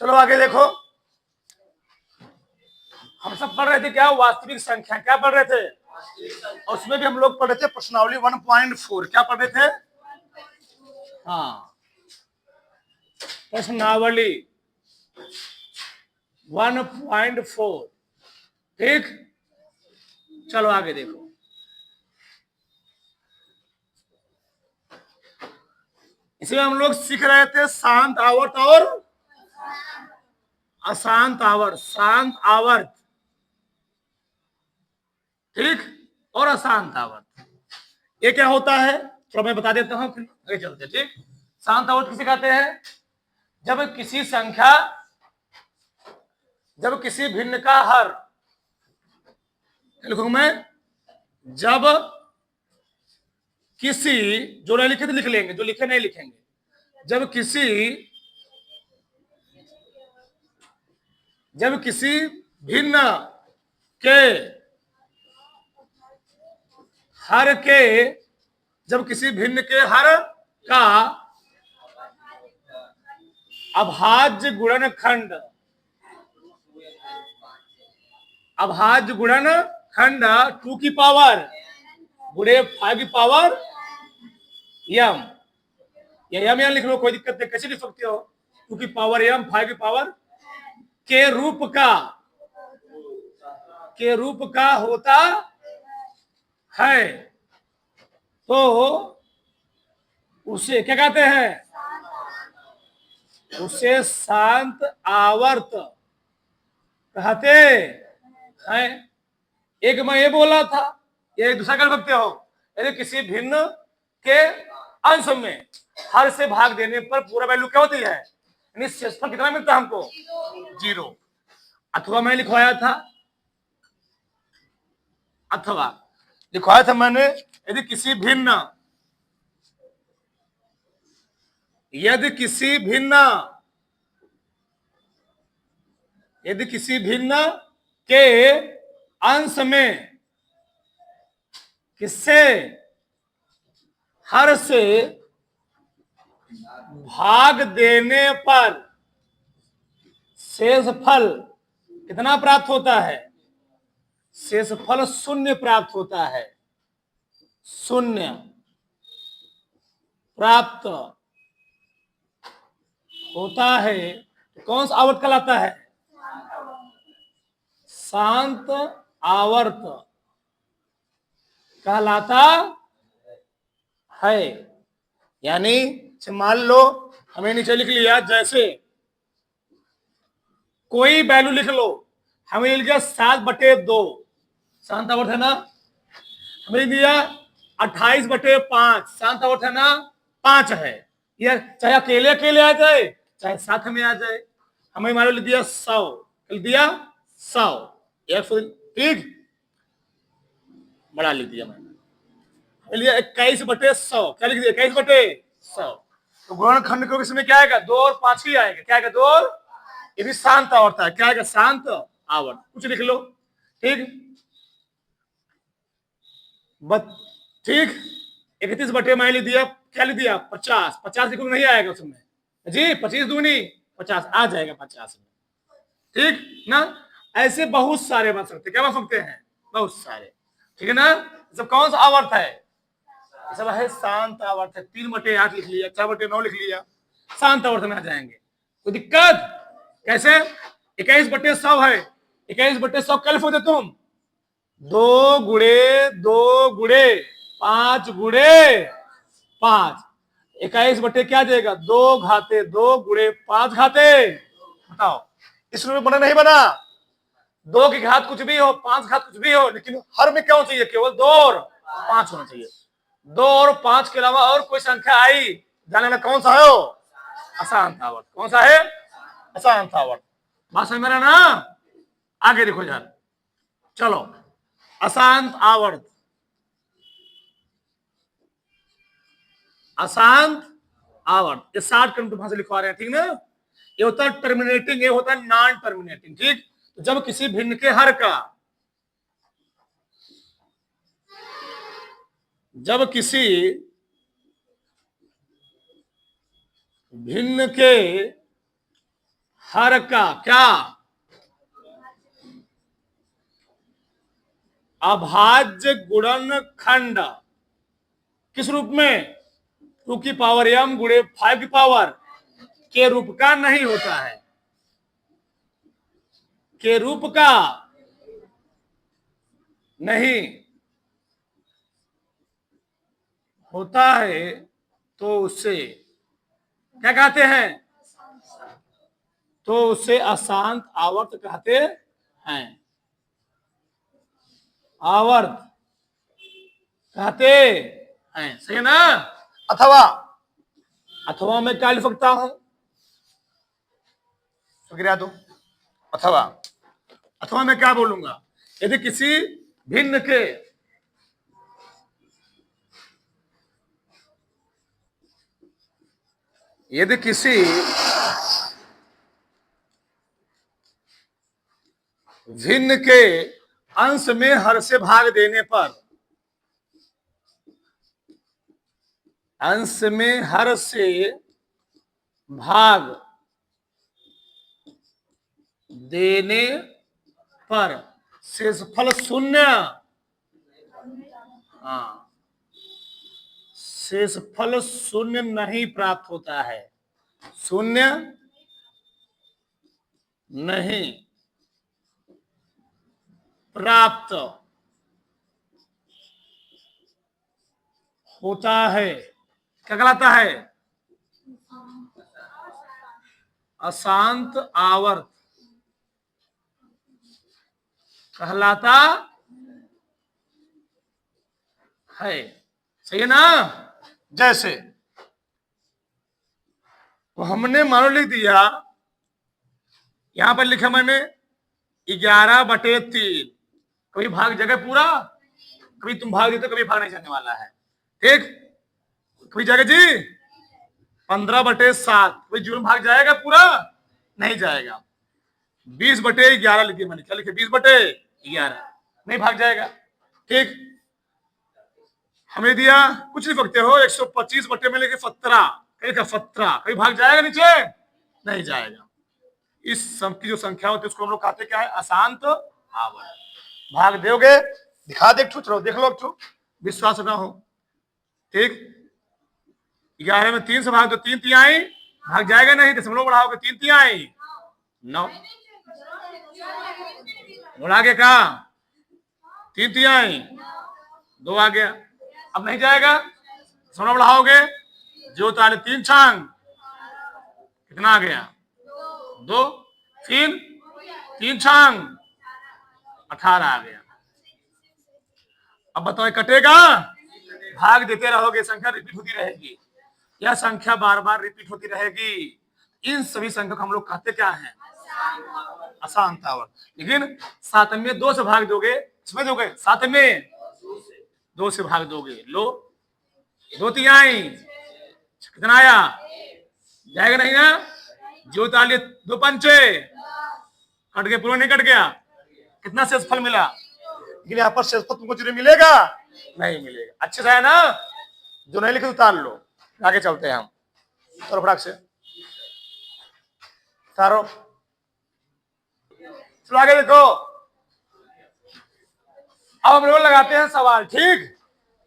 चलो आगे देखो, हम सब पढ़ रहे थे क्या, वास्तविक संख्या। क्या पढ़ रहे थे? और उसमें भी हम लोग पढ़ रहे थे प्रश्नावली 1.4। क्या पढ़ रहे थे? हाँ, प्रश्नावली 1.4। ठीक, चलो आगे देखो। इसमें हम लोग सीख रहे थे शांत आवर्त और अशांत आवर्त। शांत आवर्त, ठीक, और अशांत आवर्त, ये क्या होता है थोड़ा मैं बता देता हूं, फिर आगे चलते। ठीक, शांत आवर्त किसे कहते हैं? जब किसी भिन्न का हर, लिखूं मैं, जब किसी, जो नहीं लिखे तो लिख लेंगे, जो लिखे नहीं लिखेंगे। जब किसी भिन्न के हर के, जब किसी भिन्न के हर का अभाज्य गुणनखंड, अभाज्य गुणनखंड 2 की पावर गुणे 5 की पावर यम, या यम यहाँ लिख लो, कोई दिक्कत नहीं, कैसे लिख सकते हो। 2 की पावर यम 5 की पावर के रूप का होता है, तो उसे क्या कहते हैं? उसे शांत आवर्त कहते हैं। एक मैं ये बोला था, ये दूसरा कर सकते हो। यदि किसी भिन्न के अंश में हर से भाग देने पर पूरा वैल्यू क्या होती है, यानी शेषफल कितना मिलता है हमको? 0। अथवा मैं लिखवाया था, मैंने, यदि किसी भिन्न के अंश में किससे हर से भाग देने पर शेषफल कितना प्राप्त होता है? शेषफल 0 प्राप्त होता है। 0 प्राप्त होता है, तो कौन सा आवर्त कहलाता है? शांत आवर्त कहलाता है। यानी मान लो हमें नीचे लिख लिया, जैसे कोई वैल्यू लिख लो, हमें लिख गया 7/2, शांत आवर्त है ना। हमें दिया 28/5, शांत आवर्त है ना, 5 है। यह चाहे अकेले अकेले आ जाए, चाहे साथ में आ जाए। हमें मान लो लिख दिया 100, लिख दिया 100, ठीक, बड़ा लिख दिया मैंने, लिया 21/100। क्या लिख दिया? 21/100। तो गुणनखंड को इसमें क्या आएगा? 2 और 5 ही आएगा। क्या आएगा? 2 और, ये भी शांत आवर्त है। क्या आएगा? शांत आवर्त। कुछ लिख लो, ठीक, ठीक। 31 मैंने लिख दिया, क्या लिख दिया? 50। 50 लिखो नहीं आएगा उसमें जी, 25 दूनी 50 आ जाएगा 50 में, ठीक ना। ऐसे बहुत सारे बन सकते, क्या बन सकते हैं? बहुत सारे, ठीक है ना। सब कौन सा आवर्त है? सब है शांत आवर्त है। 3/8 लिख लिया, 4/9 लिख लिया, शांत आवर्त में आ जाएंगे। कोई दिक्कत? कैसे? 21/100 है, 21/100 कल हो तुम 2 गुणे 2 गुणे 5 गुणे 5, 21 क्या देगा? 2 घाते 2 गुणे 5 घाते। बताओ, इस रूप में बना नहीं बना? 2 की घात कुछ भी हो, 5 घात कुछ भी हो, लेकिन हर में क्या होना चाहिए? केवल 2 और 5 होना चाहिए। 2 और 5 के अलावा और कोई संख्या आई, जाने में कौन सा है? अशांत आवर्त। कौन सा है? अशांत आवर्त। बात समझ में ना? आगे देखो यार, चलो, अशांत आवर्त, अशांत आवर्त, ये 60 क्रम भाषा लिखवा रहे हैं, ठीक ना। ये होता है टर्मिनेटिंग, ये होता है नॉन टर्मिनेटिंग, ठीक। तो जब किसी भिन्न के हर का, जब किसी भिन्न के हर का क्या अभाज्य गुणनखंड किस रूप में? 2 की पावर m गुणे 5 की पावर के रूप का नहीं होता है, के रूप का नहीं होता है, तो उसे क्या कहते हैं? तो उसे अशांत आवर्त कहते हैं, आवर्त कहते हैं। सही है ना? अथवा, अथवा मैं क्या लिख सकता हूं? शुक्रिया दो। अथवा, अथवा मैं क्या बोलूंगा? यदि किसी भिन्न के यदि किसी भिन्न के अंश में हर से भाग देने पर, अंश में हर से भाग देने पर शेषफल शून्य, हाँ, शेषफल शून्य नहीं प्राप्त होता है, शून्य नहीं प्राप्त होता है। क्या कहलाता है? अशांत आवर्त कहलाता है। सही है ना? जैसे तो हमने मान लिख दिया, यहां पर लिखा मैंने 11/3, कभी भाग जाएगा पूरा, कभी तुम भाग देते, कभी भाग नहीं जाने वाला है। ठीक, कभी जाएगा जी 15/7, कोई जीवन भाग जाएगा पूरा? नहीं जाएगा। 20/11 लिखिए मैंने, क्या लिखे? 20/11 नहीं भाग जाएगा। ठीक, हमें दिया कुछ नहीं सकते हो 125 में लिखे 17, कभी भाग जाएगा नीचे? नहीं जाएगा। इस सम की जो संख्या होती है उसको हम लोग कहते क्या है? अशांत आवर्त। भाग दोगे, दिखा दे, चलो देख लो, विश्वास ना हो। ठीक, 11 में 3 से भाग दो, 3 तिहाई भाग जाएगा नहीं, दशमलव बढ़ाओगे 3 तिहाई 9, बढ़ा के का 3 तिहाई 2 आ गया। अब नहीं जाएगा, दशमलव बढ़ाओगे, जो ताले 3 छांग कितना आ गया? 2, फिर 3 छांग 18 आ गया। अब बताओ कटेगा? भाग देते रहोगे, संख्या रिपीट होती रहेगी, यह संख्या बार बार रिपीट होती रहेगी। इन सभी संख्या को हम लोग कहते क्या है? अशांत आवर्त। लेकिन 7 में 2 से भाग दोगे, इसमें दोगे 7 में 2 से भाग दोगे, लो 2 तिहाई कितना आया? जाएगा नहीं ना? जो ताली 2 पंचे कट गया, पूरा नहीं कट गया, कितना शेषफल मिला? लेकिन यहाँ पर शेषफल तुमको जीरो मिलेगा? नहीं मिलेगा। अच्छे से है ना? जो नहीं लिखे उतार लो, आगे चलते हैं हम। चलो फटाक से उतारो, चलो आगे देखो। अब हम लोग लगाते हैं सवाल। ठीक,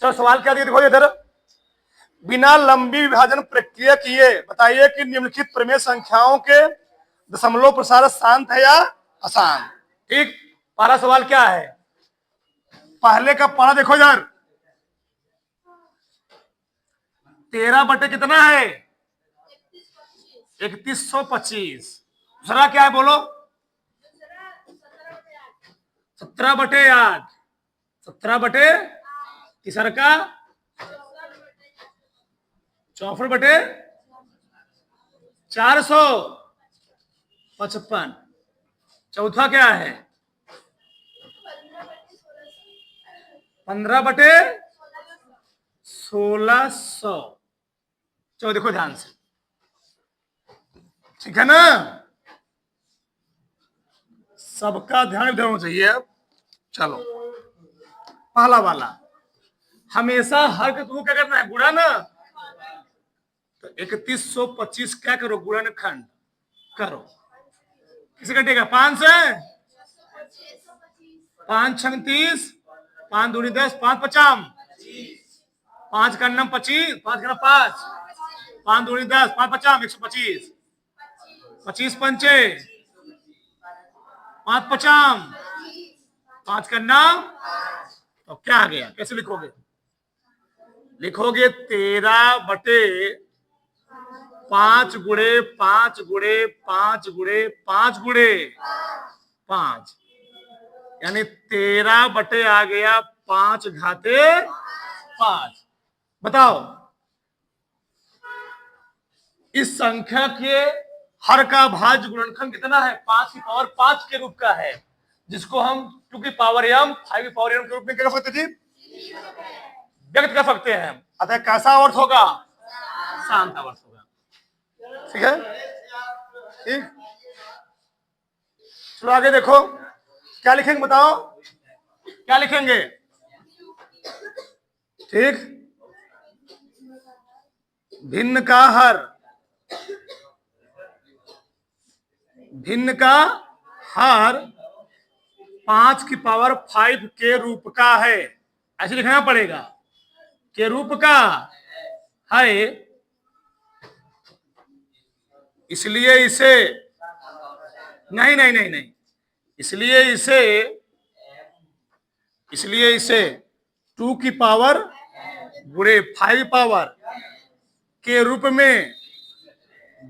चलो सवाल क्या दिया देखो इधर। बिना लंबी विभाजन प्रक्रिया किए बताइए कि निम्नलिखित प्रमेय संख्याओं के दशमलव प्रसार शांत है या अशांत। ठीक, पहला सवाल क्या है? पहले का पढ़ा देखो इधर, 13 बटे कितना है? 3125। दूसरा क्या है बोलो? 17/8, 17 बटे, तीसरा का 64/455। चौथा क्या है? 15/1600। चलो देखो ध्यान से, ठीक है ना? सबका ध्यान इधर होना चाहिए। चलो पहला वाला, हमेशा हर के तुमको क्या करना है? गुणा ना। तो 3125 क्या करो? गुणनखंड करो। किसे कटेगा? 5 से 5 छंग 30, 5 दूनी 10, 5 पचाम 5 का नम 25, 5 का 5, 5 दूनी 10, 5 पचाम 125, 25 पंचे 5 पचाम 5 का नाम। तो क्या आ गया? कैसे लिखोगे? लिखोगे 13 बटे 5 गुणे 5 गुणे 5 गुणे 5 गुणे 5, यानी 13 बटे आ गया 5 घाते 5। बताओ इस संख्या के हर का भाज्य गुणनखंड कितना है? 5 की पावर 5 के रूप का है, जिसको हम 2 की पावर m 5 की पावर m के रूप में क्या कर सकते जी? व्यक्त कर सकते हैं। अतः कैसा आवर्त होगा? शांत आवर्त होगा। ठीक है, ठीक। चलो आगे देखो क्या लिखेंगे, बताओ क्या लिखेंगे? ठीक, भिन्न का हर, भिन्न का हर 5 की पावर 5 के रूप का है, ऐसे लिखना पड़ेगा। के रूप का है, इसलिए इसे नहीं नहीं नहीं नहीं, इसलिए इसे 2 की पावर गुणे 5 पावर के रूप में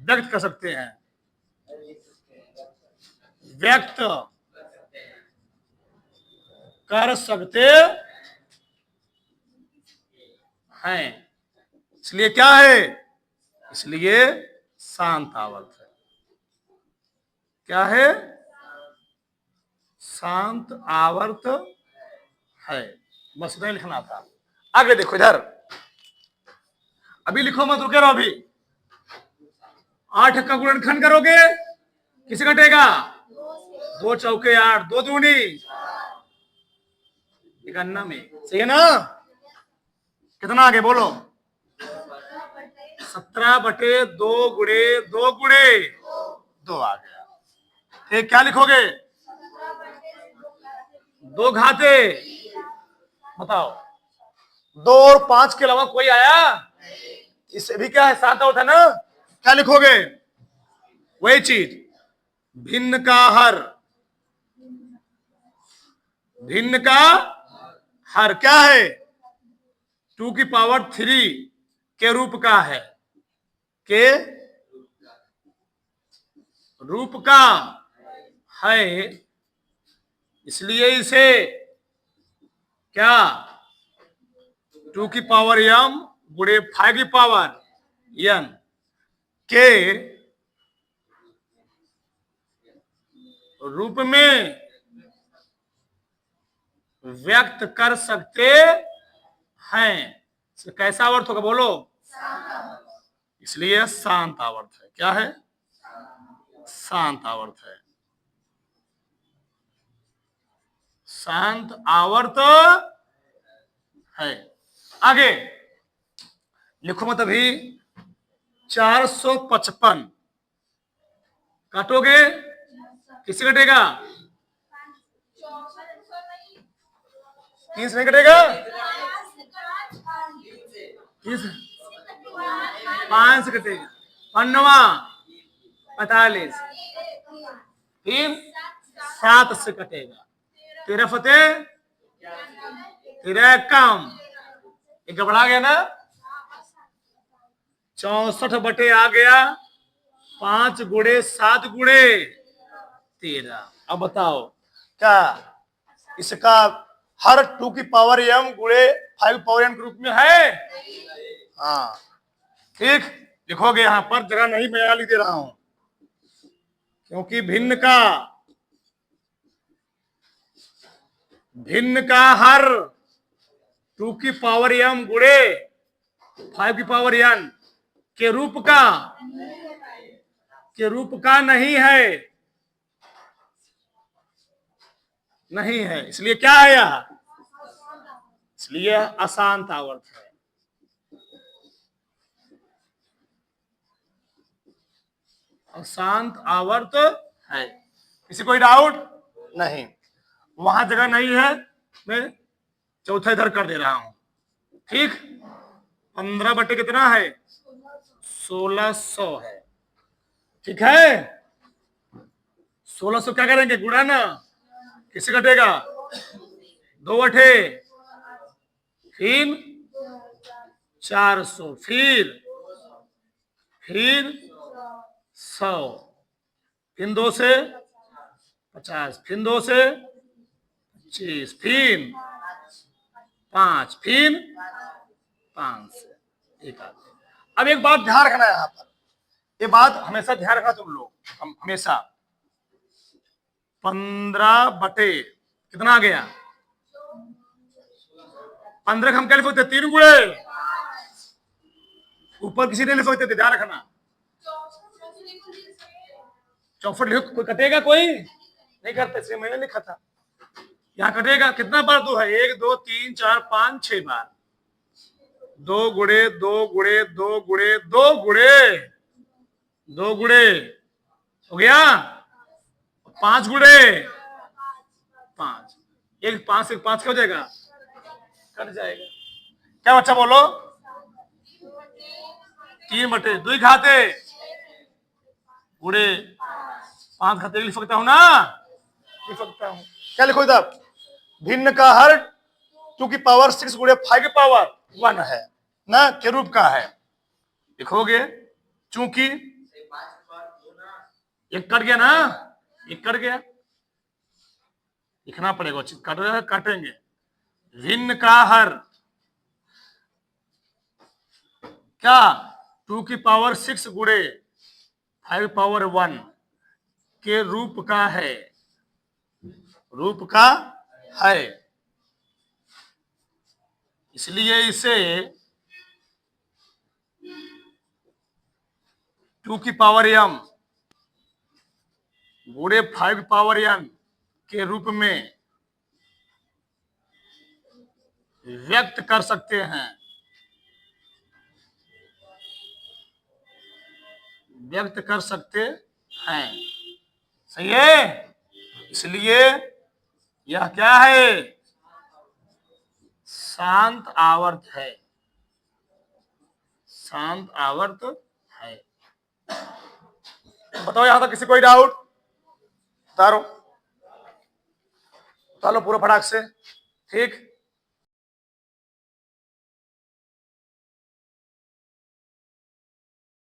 व्यक्त कर सकते हैं, व्यक्त कर सकते हैं। इसलिए क्या है? इसलिए शांत आवर्त है। क्या है? शांत आवर्त है। बस नहीं लिखना था। आगे देखो इधर, अभी लिखो मत, रुके रहो। अभी 8 का गुणनखंड करोगे, किसे कटेगा? 2 चौके 8, 2 दूनी 51 में, सही है ना? कितना आगे बोलो? 17 बटे 2 गुणे 2 गुणे 2 आ गया। ठीक, क्या लिखोगे? 2 घाते, बताओ 2 और 5 के अलावा कोई आया? इससे भी क्या है? 7 होता है ना? क्या लिखोगे? वही चीज, भिन्न का हर, भिन्न का हर क्या है? 2 की पावर 3 के रूप का है, के रूप का है, इसलिए इसे क्या? 2 की पावर m गुणे 5 की पावर n के रूप में व्यक्त कर सकते हैं। कैसा आवर्त होगा बोलो? इसलिए शांत आवर्त है। क्या है? शांत आवर्त है। शांत आवर्त है। आगे लिखो मत अभी, 455 काटोगे, किससे कटेगा? 3 से नहीं कटेगा, 5 से कटेगा। 45 फिर 7 से कटेगा। 13 फतेह 13 कम, एक बढ़ा गया ना? 64 बटे आ गया 5 गुणे 7 गुणे 13। अब बताओ क्या इसका हर 2 की पावर m गुणे 5 पावर n के रूप में है? हाँ, ठीक। लिखोगे यहां पर, जगह नहीं मैं लिख दे रहा हूं, क्योंकि भिन्न का हर 2 की पावर m गुणे 5 की पावर n के रूप का नहीं है, इसलिए क्या है यह? इसलिए अशांत आवर्त है। अशांत आवर्त है। किसी कोई डाउट नहीं? वहां जगह नहीं है, मैं चौथा इधर कर दे रहा हूं। ठीक, 15 बटे कितना है? 1600 है। ठीक है, 1600 क्या करेंगे? गुणा ना, किससे कटेगा? 2 बटे, फिर 400, फिर 100, फिर 2 से 50, फिर 2 से 25, फिर 5, फिर 5 से। ठीक है, अब एक बात ध्यान रखना है यहां पर, ये बात हमेशा ध्यान रखना तुम लोग, हमेशा। 15 बटे कितना आ गया? 15 हम क्या लिख सकते? 3 गुणे, ऊपर किसी ने लिख सकते थे, ध्यान रखना। 64 लिखो, कोई कटेगा? कोई नहीं करते, इसलिए मैंने लिखा था। यहाँ कटेगा कितना बार? 2 है, 1 2 3 4 5 6 बार। 2 गुणे 2 गुणे 2 गुणे 2 गुणे 2 गुणे हो गया, 5 गुणे 5, एक 5 से 5 क्या हो जाएगा? कट जाएगा। क्या बच्चा बोलो? 3 बटे 2 खाते गुणे 5 खाते लिख सकता हूं ना? लिख सकता हूं। क्या लिखो इधर? भिन्न का हर 2 की पावर 6 गुणे 5 की पावर 1 है ना, के रूप का है। लिखोगे चूंकि एक कट गया ना, एक कट गया, लिखना पड़ेगा, कट रहा है, काटेंगे। भिन्न का हर क्या? 2 की पावर 6 गुणे 5 पावर 1 के रूप का है, रूप का है, इसलिए इसे 2 की पावर m गुणे 5 पावर n के रूप में व्यक्त कर सकते हैं, व्यक्त कर सकते हैं। सही है, इसलिए यह क्या है? शांत आवर्त है, शांत आवर्त है। बताओ यहां तक किसी कोई डाउट? उतारो, उतारो पूरा फटाक से। ठीक,